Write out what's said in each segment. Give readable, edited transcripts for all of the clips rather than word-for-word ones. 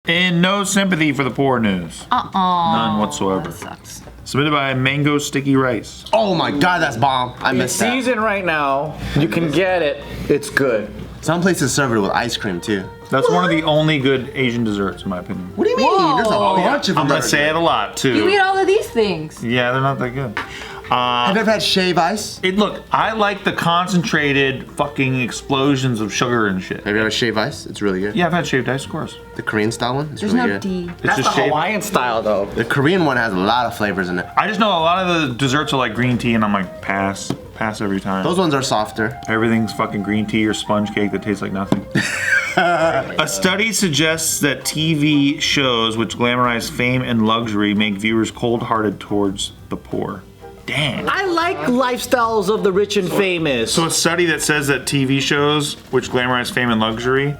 And no sympathy for the poor news. None whatsoever. That sucks. Submitted by Mango Sticky Rice. Oh my god, that's bomb. I missed that. Season right now. You can get it. It's good. Some places serve it with ice cream too. That's one of the only good Asian desserts, in my opinion. What do you mean? Whoa. There's a bunch of them. I'm gonna say it a lot too. You eat all of these things. Yeah, they're not that good. Have you ever had shave ice? Look, I like the concentrated fucking explosions of sugar and shit. Have you ever had shave ice? It's really good. Yeah, I've had shaved ice, of course. The Korean style one? It's There's really no good. D. It's That's the just shaved. Hawaiian style though. The Korean one has a lot of flavors in it. I just know a lot of the desserts are like green tea, and I'm like, pass every time. Those ones are softer. Everything's fucking green tea or sponge cake that tastes like nothing. A study suggests that TV shows which glamorize fame and luxury make viewers cold-hearted towards the poor. Damn. I like lifestyles of the rich and famous. So a study that says that TV shows which glamorize fame and luxury,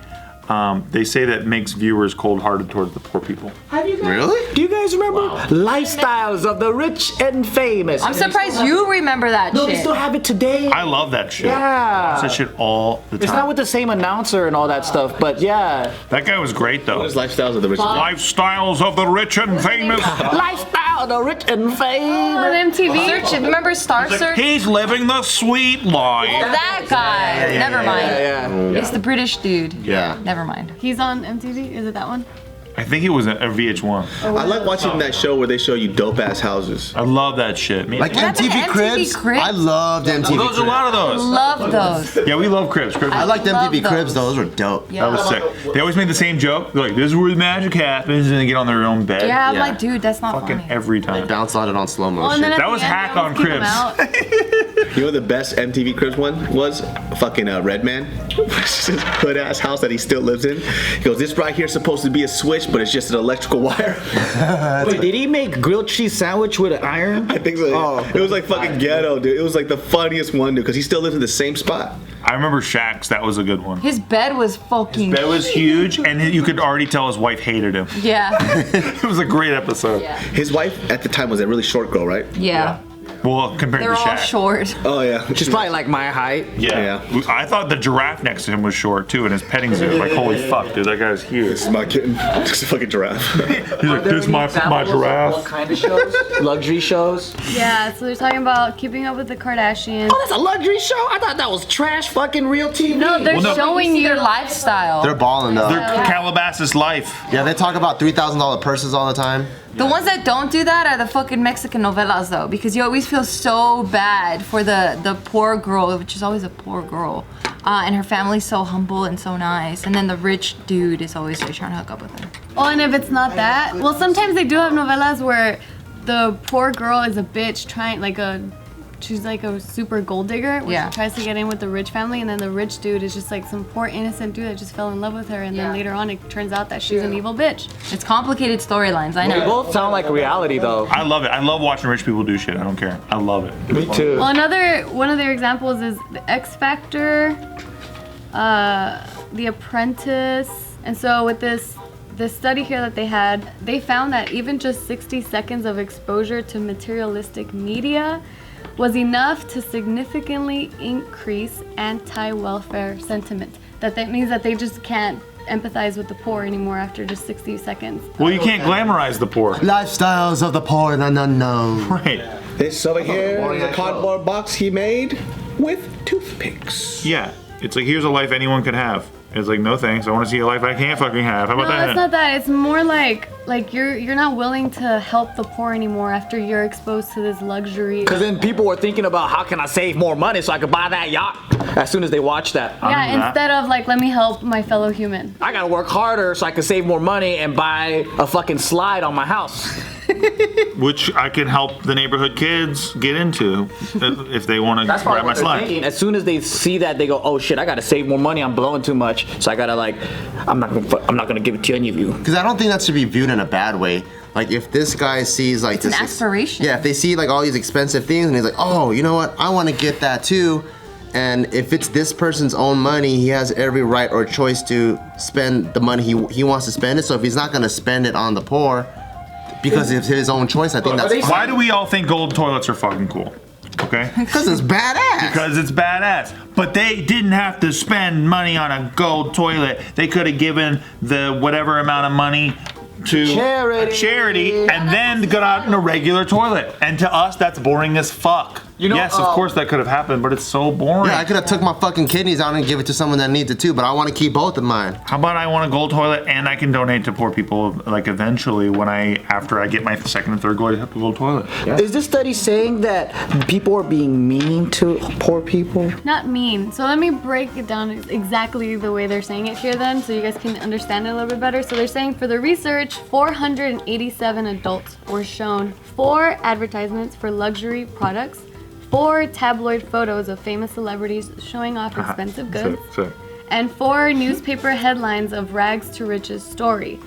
they say that makes viewers cold-hearted towards the poor people. Really? Do you guys remember lifestyles of the rich and famous? I'm surprised you remember that No, shit. they still have it today. I love that shit. Yeah. I watch that shit all the time. It's not with the same announcer and all that stuff, but yeah. That guy was great though. There's lifestyles of the rich. Lifestyles of the rich and famous. Lifestyle of the rich and famous. On MTV. Search it. Remember Star Search? He's living the sweet life. That guy. Never mind. Yeah. It's the British dude. Yeah. Never mind. He's on MTV. Is it that one? I think it was a VH1. I like watching that show where they show you dope ass houses. I love that shit. Like What happened to MTV Cribs? MTV Cribs? I loved MTV Well, there's Cribs. a lot of those. Love those. Yeah, we love Cribs. I liked love MTV Cribs those. though. Those were dope. Yeah. That was sick. They always made the same joke. They're like, this is where the magic happens, and they get on their own bed. Yeah, I'm Yeah. like, dude, that's not Fucking funny. every time. Bounce on it on slow Well, motion. and then at That the was end, Hack they on always keep 'em Cribs. out. You know what the best MTV Cribs one was? Fucking Redman. Hood ass house that he still lives in. He goes, this right here is supposed to be a switch, but it's just an electrical wire. Wait, did he make grilled cheese sandwich with an iron? I think so. Oh. It was like fucking ghetto, dude. It was like the funniest one, dude, because he still lives in the same spot. I remember Shaq's. That was a good one. His bed was fucking. That was huge, and you could already tell his wife hated him. Yeah. It was a great episode. Yeah. His wife at the time was a really short girl, right? Yeah. Well, compared They're to all Shaq. short. Oh, yeah. She's probably like my height. Yeah. I thought the giraffe next to him was short too in his petting zoo. Like, holy fuck, dude, that guy's huge. This is my kitten. It's a fucking giraffe. He's like, this is my What giraffe. kind of shows? Luxury shows? Yeah, so they're talking about keeping up with the Kardashians. Oh, that's a luxury show? I thought that was trash fucking real TV. No, they're Well, no. showing you Their lifestyle. They're balling though. They're Calabasas life. Yeah, they talk about $3,000 purses all the time. The ones that don't do that are the fucking Mexican novelas though, because you always feel so bad for the poor girl, which is always a poor girl. And her family's so humble and so nice. And then the rich dude is always like trying to hook up with her. Oh, and if it's not that, well, sometimes they do have novellas where the poor girl is a bitch trying, she's like a super gold digger where Yeah. she tries to get in with the rich family, and then the rich dude is just like some poor innocent dude that just fell in love with her, and then later on it turns out that she's an evil bitch. It's complicated storylines, I They know. both sound like reality though. I love it. I love watching rich people do shit. I don't care. I love it. Me too. Well, one of their examples is the X Factor, The Apprentice, and so with this study here that they had, they found that even just 60 seconds of exposure to materialistic media was enough to significantly increase anti-welfare sentiment. That means that they just can't empathize with the poor anymore after just 60 seconds. Well, you can't glamorize the poor. Lifestyles of the poor and unknown. Right. This over here is a cardboard box he made with toothpicks. Yeah. It's like, here's a life anyone could have. It's like, no thanks. I want to see a life I can't fucking have. How about No, that? it's not that. It's more like you're not willing to help the poor anymore after you're exposed to this luxury. Because then people were thinking about how can I save more money so I could buy that yacht as soon as they watch that. Yeah, into that. instead of let me help my fellow human. I gotta work harder so I can save more money and buy a fucking slide on my house. Which I can help the neighborhood kids get into if they want to grab my slide. As soon as they see that, they go, "Oh shit, I gotta save more money. I'm blowing too much, so I gotta I'm not gonna give it to any of you." Because I don't think that should be viewed in a bad way. Like if this guy sees like It's an aspiration. Yeah, if they see like all these expensive things and he's like, oh, you know what? I want to get that too. And if it's this person's own money, he has every right or choice to spend the money he wants to spend it. So if he's not gonna spend it on the poor because it's his own choice, I think that's fine. Why do we all think gold toilets are fucking cool? Okay. Because it's badass. Because it's badass. But they didn't have to spend money on a gold toilet. They could have given the whatever amount of money to a charity and then got out in a regular toilet. And to us, that's boring as fuck. You know, yes, of course that could have happened, but it's so boring. Yeah, I could have took my fucking kidneys out and give it to someone that needs it too, but I want to keep both of mine. How about I want a gold toilet and I can donate to poor people, like eventually after I get my second and third gold toilet. Yeah. Is this study saying that people are being mean to poor people? Not mean. So let me break it down exactly the way they're saying it here then, so you guys can understand it a little bit better. So they're saying for the research, 487 adults were shown 4 advertisements for luxury products, 4 tabloid photos of famous celebrities showing off expensive goods, and 4 newspaper headlines of rags to riches story.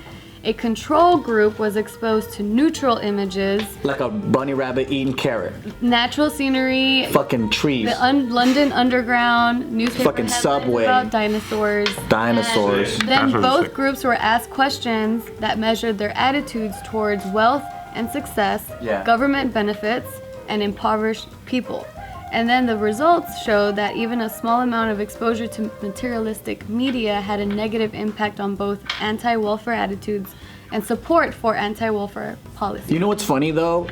A control group was exposed to neutral images, Like a bunny rabbit eating carrot. natural scenery, Fucking trees. the London Underground, newspaper Fucking headlines subway. about dinosaurs. Dinosaurs. And then Dinosaurs are both sick. groups were asked questions that measured their attitudes towards wealth and success, Yeah. government benefits, and impoverished people. And then the results showed that even a small amount of exposure to materialistic media had a negative impact on both anti-welfare attitudes and support for anti-welfare policy. You know what's funny though?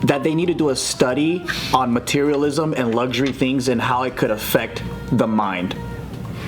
That they need to do a study on materialism and luxury things and how it could affect the mind.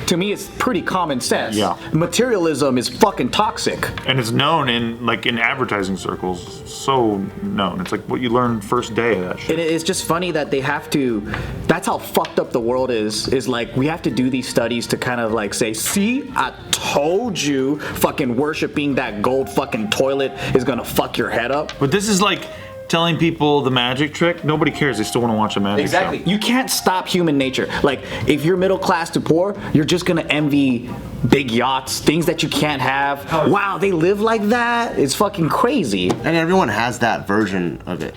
To me, it's pretty common sense. Yeah. Materialism is fucking toxic. And it's known in advertising circles. So known. It's like what you learn first day of that shit. It's just funny that they have to, that's how fucked up the world is like we have to do these studies to kind of like say, see, I told you fucking worshiping that gold fucking toilet is gonna fuck your head up. But this is like telling people the magic trick. Nobody cares. They still want to watch a magic show. You can't stop human nature. Like, if you're middle class to poor, you're just gonna envy big yachts, things that you can't have. Wow, they live like that? It's fucking crazy. And everyone has that version of it.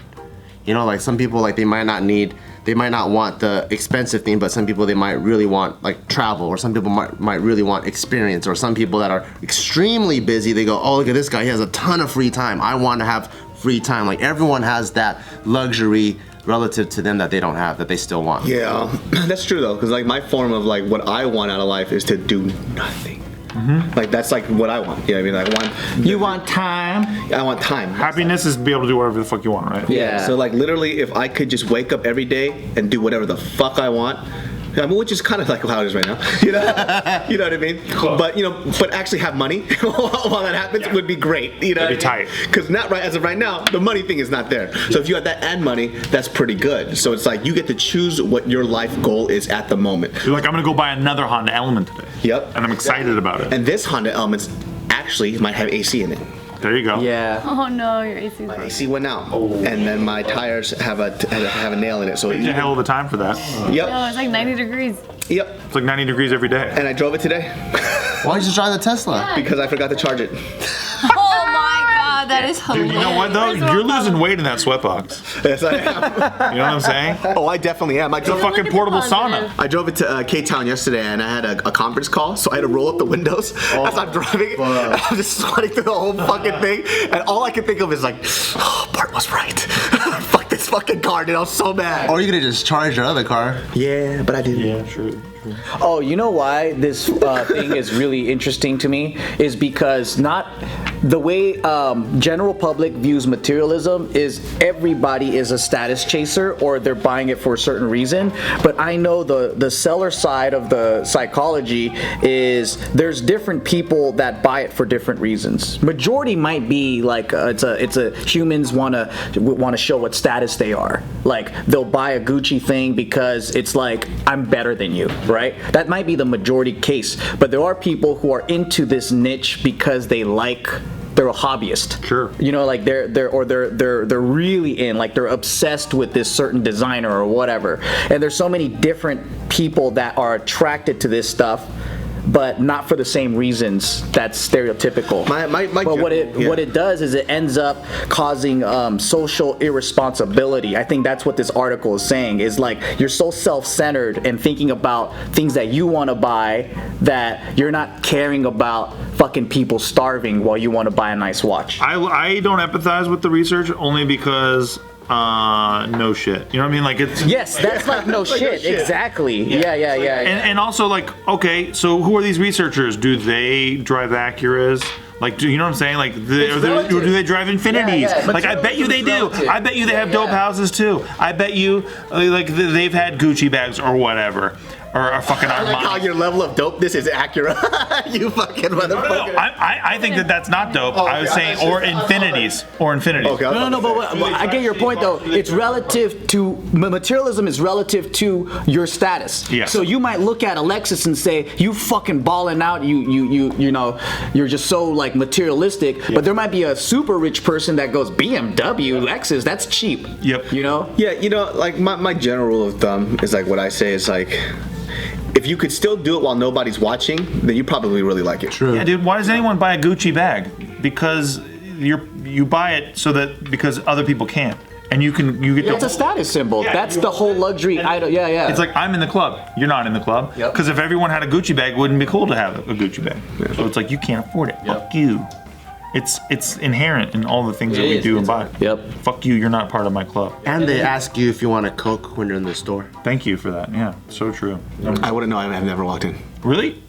You know, like some people, like they might not want the expensive thing, but some people they might really want like travel, or some people might really want experience, or some people that are extremely busy, they go, oh, look at this guy, he has a ton of free time. I want to have free time. Like everyone has that luxury relative to them that they don't have, that they still want. Yeah, that's true though, because like my form of like what I want out of life is to do nothing. Like that's like what I want. You know what I mean? Like You want time? I want time. Happiness is to be able to do whatever the fuck you want, right? Yeah. So like literally, if I could just wake up every day and do whatever the fuck I want. I mean, which is kind of like how it is right now, you know, you know what I mean. But but actually have money while that happens would be great, you know. That'd be tight. Because not right as of right now, the money thing is not there. So if you have that and money, that's pretty good. So it's like you get to choose what your life goal is at the moment. You're like, I'm gonna go buy another Honda Element today. Yep. And I'm excited about it. And this Honda Elements actually might have AC in it. There you go. Yeah. Oh no, your AC's My broken. AC went out, and then my tires have a nail in it. So It's a hell of a time for that. Yep. No, it's like 90 degrees. Yep. It's like 90 degrees every day. And I drove it today Why don't you just drive the Tesla? because I forgot to charge it. Oh my god, that is Dude, you know what though? You're losing weight in that sweatbox. Yes, I am. You know what I'm saying? Oh, I definitely am. It's a fucking portable sauna. I drove it to K-Town yesterday, and I had a conference call, so I had to roll up the windows as I'm driving. I'm just sweating through the whole fucking thing, and all I can think of is like, oh, Bart was right. Fuck this fucking car, dude. I was so mad. Or you could have just charged your other car. Yeah, but I didn't. Yeah, true. Oh, you know why this thing is really interesting to me is because not the way general public views materialism is everybody is a status chaser or they're buying it for a certain reason. But I know the seller side of the psychology is there's different people that buy it for different reasons. Majority might be like it's a humans want to show what status they are. Like they'll buy a Gucci thing because it's like I'm better than you. Right? That might be the majority case, but there are people who are into this niche because they're a hobbyist. Sure. You know, like they're really in, like they're obsessed with this certain designer or whatever. And there's so many different people that are attracted to this stuff, but not for the same reasons that's stereotypical. But what it does is it ends up causing social irresponsibility. I think that's what this article is saying, is like you're so self-centered and thinking about things that you want to buy that you're not caring about fucking people starving while you want to buy a nice watch. I don't empathize with the research only because no shit. You know what I mean? Like it's Yes, that's like no shit. Exactly. Yeah. and also like, okay, so who are these researchers? Do they drive Acuras? Like, do you know what I'm saying? Like, do they drive Infinities? Yeah. Like, I bet you they do. Relative. I bet you they have dope houses too. I bet you, like, they've had Gucci bags or whatever. Or a fucking I like how Armani. your level of dopeness is accurate. You fucking motherfucker. No, I think that's not dope. I was saying, or Infinities. Okay, No, but I get your point though. It's relative to materialism is relative to your status. Yeah. So you might look at Alexis and say, "You fucking balling out. You know, you're just so like materialistic." But there might be a super rich person that goes BMW, Lexus. That's cheap. Yep. You know. Yeah, you know, like my general rule of thumb is like what I say is like, if you could still do it while nobody's watching, then you probably really like it. True. Yeah, dude. Why does anyone buy a Gucci bag? Because you buy it so that because other people can't, and you get It's a status symbol. Yeah, That's you- the whole luxury item. Yeah. It's like I'm in the club. You're not in the club. Yep. Because if everyone had a Gucci bag, it wouldn't be cool to have a Gucci bag. So it's like you can't afford it. Fuck you. It's inherent in all the things that we do and buy. Yep. Fuck you. You're not part of my club. And they ask you if you want a Coke when you're in the store. Thank you for that. Yeah. So true. I wouldn't know. I've never walked in. Really?